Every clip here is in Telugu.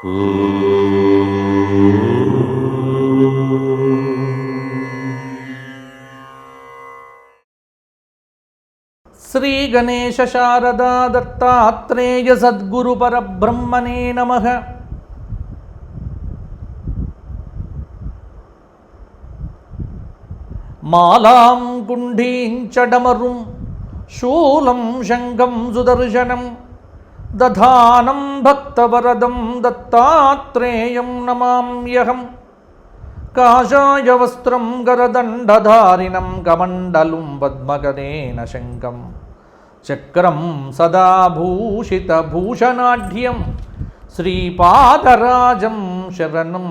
శ్రీ గణేశ శారదా దత్తాత్రేయ సద్గురు పరబ్రహ్మణే నమః. మాలాం గుంఢీంచడమరుం శూలం శంఖం సుదర్శనం దధానం భక్తవరదం దత్తాత్రేయం నమామ్యహం. కాషాయ వస్త్రం గరదండధారిణం కమండలం పద్మగణేన శంఖం చక్రం సదా భూషితభూషణాఢ్యం శ్రీపాదరాజం శరణం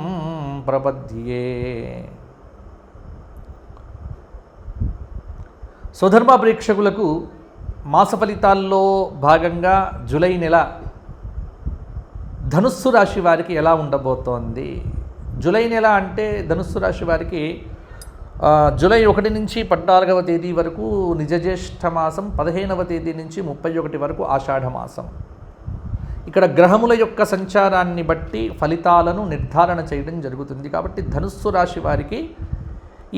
ప్రపద్యే. స్వధర్మ ప్రేక్షకులకు మాస ఫలితాల్లో భాగంగా జూలై నెల ధనుస్సు రాశి వారికి ఎలా ఉండబోతోంది? జూలై నెల అంటే ధనుస్సు రాశి వారికి జూలై 1 నుంచి 14వ తేదీ వరకు నిజజ్యేష్ఠ మాసం, 15వ తేదీ నుంచి 31 వరకు ఆషాఢ మాసం. ఇక్కడ గ్రహముల యొక్క సంచారాన్ని బట్టి ఫలితాలను నిర్ధారణ చేయడం జరుగుతుంది. కాబట్టి ధనుస్సు రాశి వారికి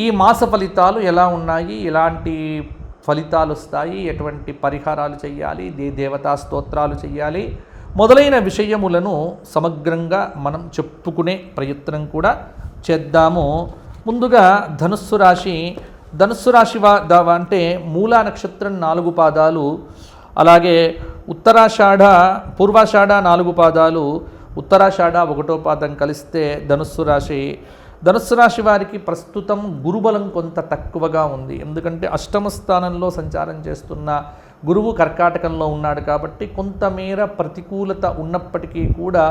ఈ మాస ఫలితాలు ఎలా ఉన్నాయి, ఎలాంటి ఫలితాలు వస్తాయి, ఎటువంటి పరిహారాలు చేయాలి, దేవతా స్తోత్రాలు చేయాలి మొదలైన విషయములను సమగ్రంగా మనం చెప్పుకునే ప్రయత్నం కూడా చేద్దాము. ముందుగా ధనుస్సు రాశి అంటే మూలా నక్షత్రం 4 పాదాలు, అలాగే ఉత్తరాషాఢ పూర్వాషాఢ 4 పాదాలు, ఉత్తరాషాఢ 1వ పాదం కలిస్తే ధనుస్సు రాశి. ధనుస్సు రాశి వారికి ప్రస్తుతం గురుబలం కొంత తక్కువగా ఉంది. ఎందుకంటే అష్టమ స్థానంలో సంచారం చేస్తున్న గురువు కర్కాటకంలో ఉన్నాడు కాబట్టి కొంతమేర ప్రతికూలత ఉన్నప్పటికీ కూడా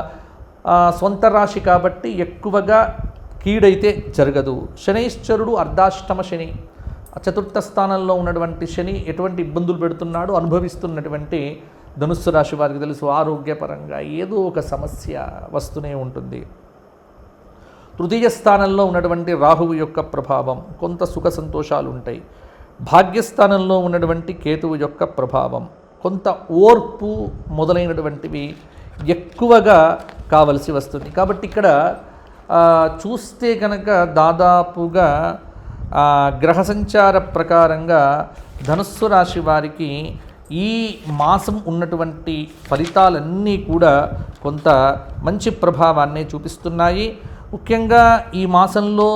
సొంత రాశి కాబట్టి ఎక్కువగా కీడైతే జరగదు. శనైశ్చరుడు అర్ధాష్టమ శని, చతుర్థ స్థానంలో ఉన్నటువంటి శని ఎటువంటి ఇబ్బందులు పెడుతున్నాడు అనుభవిస్తున్నటువంటి ధనుస్సు రాశి వారికి తెలుసు. ఆరోగ్యపరంగా ఏదో ఒక సమస్య వస్తూనే ఉంటుంది. తృతీయ స్థానంలో ఉన్నటువంటి రాహువు యొక్క ప్రభావం, కొంత సుఖ సంతోషాలు ఉంటాయి. భాగ్యస్థానంలో ఉన్నటువంటి కేతువు యొక్క ప్రభావం, కొంత ఓర్పు మొదలైనటువంటివి ఎక్కువగా కావలసి వస్తుంది. కాబట్టి ఇక్కడ చూస్తే కనుక దాదాపుగా గ్రహ సంచార ప్రకారంగా ధనుస్సు రాశి వారికి ఈ మాసం ఉన్నటువంటి ఫలితాలన్నీ కూడా కొంత మంచి ప్రభావాన్ని చూపిస్తున్నాయి. ముఖ్యంగా ఈ మాసంలో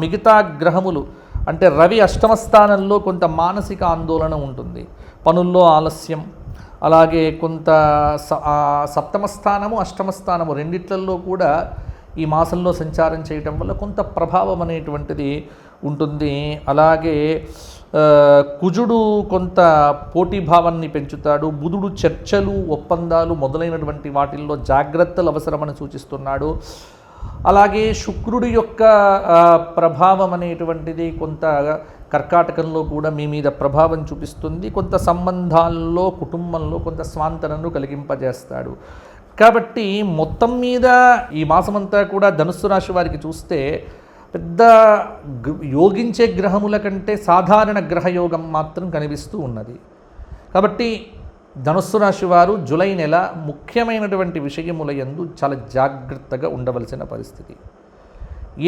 మిగతా గ్రహములు అంటే రవి అష్టమ స్థానంలో కొంత మానసిక ఆందోళన ఉంటుంది, పనుల్లో ఆలస్యం, అలాగే కొంత సప్తమ స్థానము అష్టమ స్థానము రెండిట్లలో కూడా ఈ మాసంలో సంచారం చేయటం వల్ల కొంత ప్రభావం అనేటువంటిది ఉంటుంది. అలాగే కుజుడు కొంత పోటీభావాన్ని పెంచుతాడు. బుధుడు చర్చలు, ఒప్పందాలు మొదలైనటువంటి వాటిల్లో జాగ్రత్తలు అవసరమని సూచిస్తున్నాడు. అలాగే శుక్రుడి యొక్క ప్రభావం అనేటువంటిది కొంత కర్కాటకంలో కూడా మీ మీద ప్రభావం చూపిస్తుంది. కొంత సంబంధాల్లో, కుటుంబంలో కొంత స్వాంతనను కలిగింపజేస్తాడు. కాబట్టి మొత్తం మీద ఈ మాసమంతా కూడా ధనుస్సు రాశి వారికి చూస్తే పెద్ద యోగించే గ్రహముల కంటే సాధారణ గ్రహయోగం మాత్రం కనిపిస్తూ ఉన్నది. కాబట్టి ధనుస్సు రాశి వారు జూలై నెల ముఖ్యమైనటువంటి విషయముల యందు చాలా జాగ్రత్తగా ఉండవలసిన పరిస్థితి.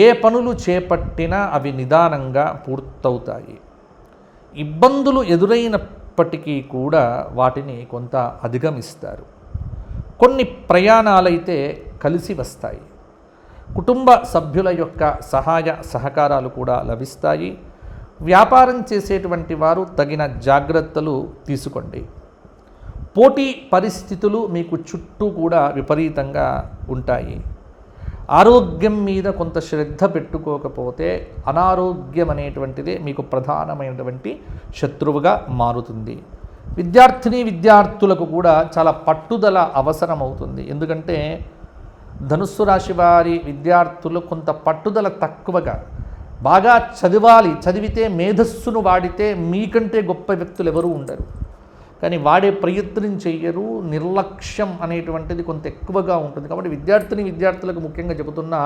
ఏ పనులు చేపట్టినా అవి నిదానంగా పూర్తవుతాయి. ఇబ్బందులు ఎదురైనప్పటికీ కూడా వాటిని కొంత అధిగమిస్తారు. కొన్ని ప్రయాణాలైతే కలిసి వస్తాయి. కుటుంబ సభ్యుల యొక్క సహాయ సహకారాలు కూడా లభిస్తాయి. వ్యాపారం చేసేటువంటి వారు తగిన జాగ్రత్తలు తీసుకోండి. పోటీ పరిస్థితులు మీకు చుట్టూ కూడా విపరీతంగా ఉంటాయి. ఆరోగ్యం మీద కొంత శ్రద్ధ పెట్టుకోకపోతే అనారోగ్యం అనేటువంటిదే మీకు ప్రధానమైనటువంటి శత్రువుగా మారుతుంది. విద్యార్థులకు కూడా చాలా పట్టుదల అవసరమవుతుంది. ఎందుకంటే ధనుస్సు రాశి వారి విద్యార్థులు కొంత పట్టుదల తక్కువగా, బాగా చదవాలి, చదివితే మేధస్సును వాడితే మీకంటే గొప్ప వ్యక్తులు ఎవరూ ఉండరు, కానీ వాడే ప్రయత్నం చెయ్యరు. నిర్లక్ష్యం అనేటువంటిది కొంత ఎక్కువగా ఉంటుంది. కాబట్టి విద్యార్థులకు ముఖ్యంగా చెబుతున్నా,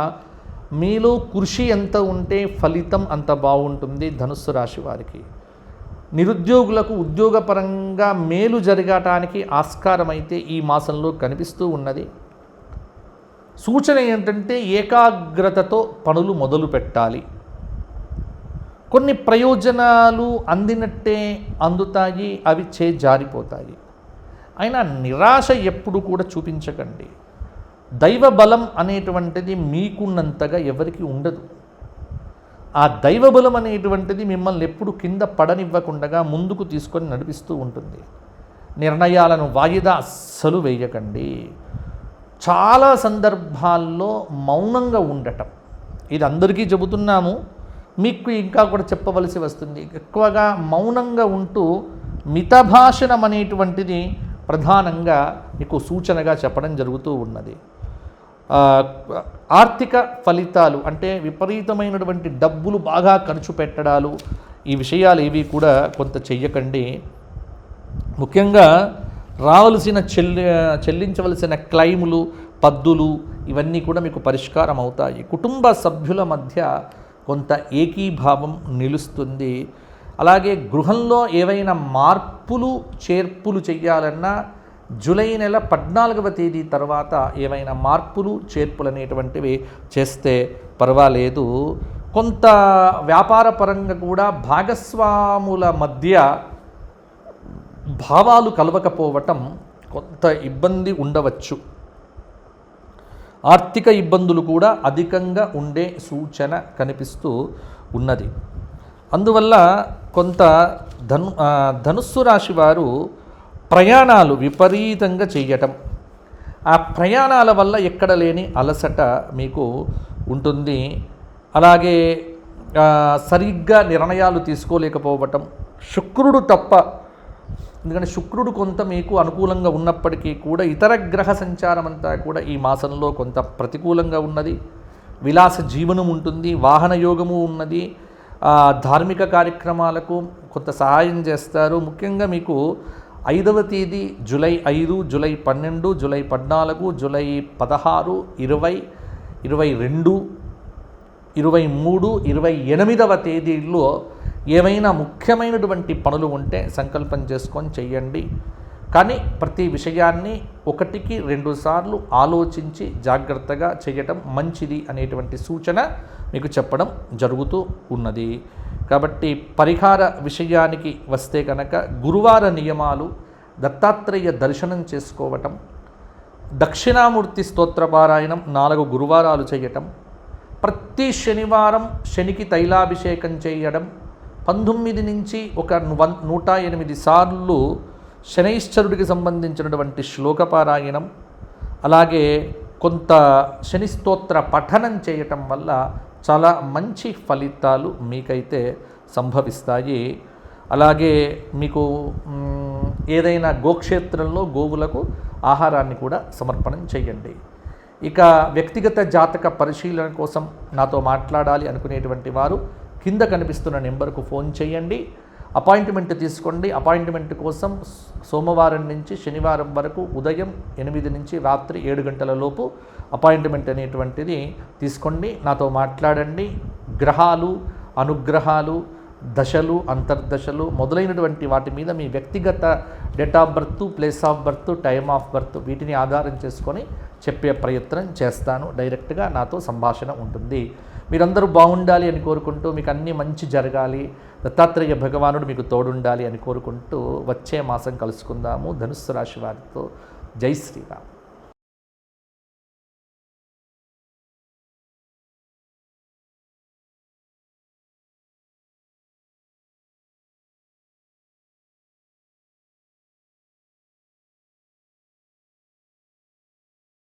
మీలో కృషి ఎంత ఉంటే ఫలితం అంత బాగుంటుంది. ధనుస్సు రాశి వారికి నిరుద్యోగులకు ఉద్యోగపరంగా మేలు జరగటానికి ఆస్కారం అయితే ఈ మాసంలో కనిపిస్తూ ఉన్నది. సూచన ఏంటంటే ఏకాగ్రతతో పనులు మొదలు పెట్టాలి. కొన్ని ప్రయోజనాలు అందినట్టే అందుతాయి, అవి జారిపోతాయి. అయినా నిరాశ ఎప్పుడు కూడా చూపించకండి. దైవ బలం అనేటువంటిది మీకున్నంతగా ఎవరికి ఉండదు. ఆ దైవ బలం అనేటువంటిది మిమ్మల్ని ఎప్పుడు కింద పడనివ్వకుండా ముందుకు తీసుకొని నడిపిస్తూ ఉంటుంది. నిర్ణయాలను వాయిదా అస్సలు వేయకండి. చాలా సందర్భాల్లో మౌనంగా ఉండటం, ఇది అందరికీ చెబుతున్నాము, మీకు ఇంకా కూడా చెప్పవలసి వస్తుంది. ఎక్కువగా మౌనంగా ఉంటూ మితభాషణం అనేటువంటిది ప్రధానంగా మీకు సూచనగా చెప్పడం జరుగుతూ ఉన్నది. ఆర్థిక ఫలితాలు అంటే విపరీతమైనటువంటి డబ్బులు బాగా ఖర్చు పెట్టడాలు, ఈ విషయాలు ఏవి కూడా కొంత చెయ్యకండి. ముఖ్యంగా రావలసిన చెల్లించవలసిన క్లైములు, పద్దులు ఇవన్నీ కూడా మీకు పరిష్కారం అవుతాయి. కుటుంబ సభ్యుల మధ్య కొంత ఏకీభావం నిలుస్తుంది. అలాగే గృహంలో ఏవైనా మార్పులు చేర్పులు చేయాలన్నా జూలై నెల 14వ తేదీ తర్వాత ఏవైనా మార్పులు చేర్పులు అనేటువంటివి చేస్తే పర్వాలేదు. కొంత వ్యాపార పరంగా కూడా భాగస్వాముల మధ్య భావాలు కలవకపోవటం కొంత ఇబ్బంది ఉండవచ్చు. ఆర్థిక ఇబ్బందులు కూడా అధికంగా ఉండే సూచన కనిపిస్తూ ఉన్నది. అందువల్ల కొంత ధనుస్సు రాశి వారు ప్రయాణాలు విపరీతంగా చేయటం, ఆ ప్రయాణాల వల్ల ఎక్కడ లేని అలసట మీకు ఉంటుంది. అలాగే సరిగ్గా నిర్ణయాలు తీసుకోలేకపోవటం, శుక్రుడు తప్ప, ఎందుకంటే శుక్రుడు కొంత మీకు అనుకూలంగా ఉన్నప్పటికీ కూడా ఇతర గ్రహ సంచారం అంతా కూడా ఈ మాసంలో కొంత ప్రతికూలంగా ఉన్నది. విలాస జీవనం ఉంటుంది, వాహన యోగము ఉన్నది, ధార్మిక కార్యక్రమాలకు కొంత సహాయం చేస్తారు. ముఖ్యంగా మీకు 5వ తేదీ జూలై 5, జూలై 12, జూలై 14, జూలై 16, 20, 22, 23, 28వ తేదీల్లో ఏమైనా ముఖ్యమైనటువంటి పనులు ఉంటే సంకల్పం చేసుకొని చెయ్యండి. కానీ ప్రతి విషయాన్ని 1కి 2 సార్లు ఆలోచించి జాగ్రత్తగా చేయటం మంచిది అనేటువంటి సూచన మీకు చెప్పడం జరుగుతూ ఉన్నది. కాబట్టి పరిహార విషయానికి వస్తే కనుక గురువార నియమాలు, దత్తాత్రేయ దర్శనం చేసుకోవటం, దక్షిణామూర్తి స్తోత్రపారాయణం 4 గురువారాలు చేయటం, ప్రతి శనివారం శనికి తైలాభిషేకం చేయడం, 19 నుంచి 108 సార్లు శనైశ్చరుడికి సంబంధించినటువంటి శ్లోకపారాయణం, అలాగే కొంత శని స్తోత్ర పఠనం చేయటం వల్ల చాలా మంచి ఫలితాలు మీకైతే సంభవిస్తాయి. అలాగే మీకు ఏదైనా గోక్షేత్రంలో గోవులకు ఆహారాన్ని కూడా సమర్పణం చేయండి. ఇక వ్యక్తిగత జాతక పరిశీలన కోసం నాతో మాట్లాడాలి అనుకునేటువంటి వారు కింద కనిపిస్తున్న నెంబర్కు ఫోన్ చేయండి, అపాయింట్మెంట్ తీసుకోండి. అపాయింట్మెంట్ కోసం సోమవారం నుంచి శనివారం వరకు ఉదయం 8 నుంచి రాత్రి 7 గంటల లోపు అపాయింట్మెంట్ అనేటువంటిది తీసుకోండి, నాతో మాట్లాడండి. గ్రహాలు, అనుగ్రహాలు, దశలు, అంతర్దశలు మొదలైనటువంటి వాటి మీద మీ వ్యక్తిగత date of birth, place of birth, time of birth వీటిని ఆధారం చేసుకొని చెప్పే ప్రయత్నం చేస్తాను. డైరెక్ట్గా నాతో సంభాషణ ఉంటుంది. మీరందరూ బాగుండాలి అని కోరుకుంటూ, మీకు అన్నీ మంచి జరగాలి, దత్తాత్రేయ భగవానుడు మీకు తోడుండాలి అని కోరుకుంటూ వచ్చే మాసం కలుసుకుందాము ధనుస్సు రాశి వారితో. జై శ్రీరామ్.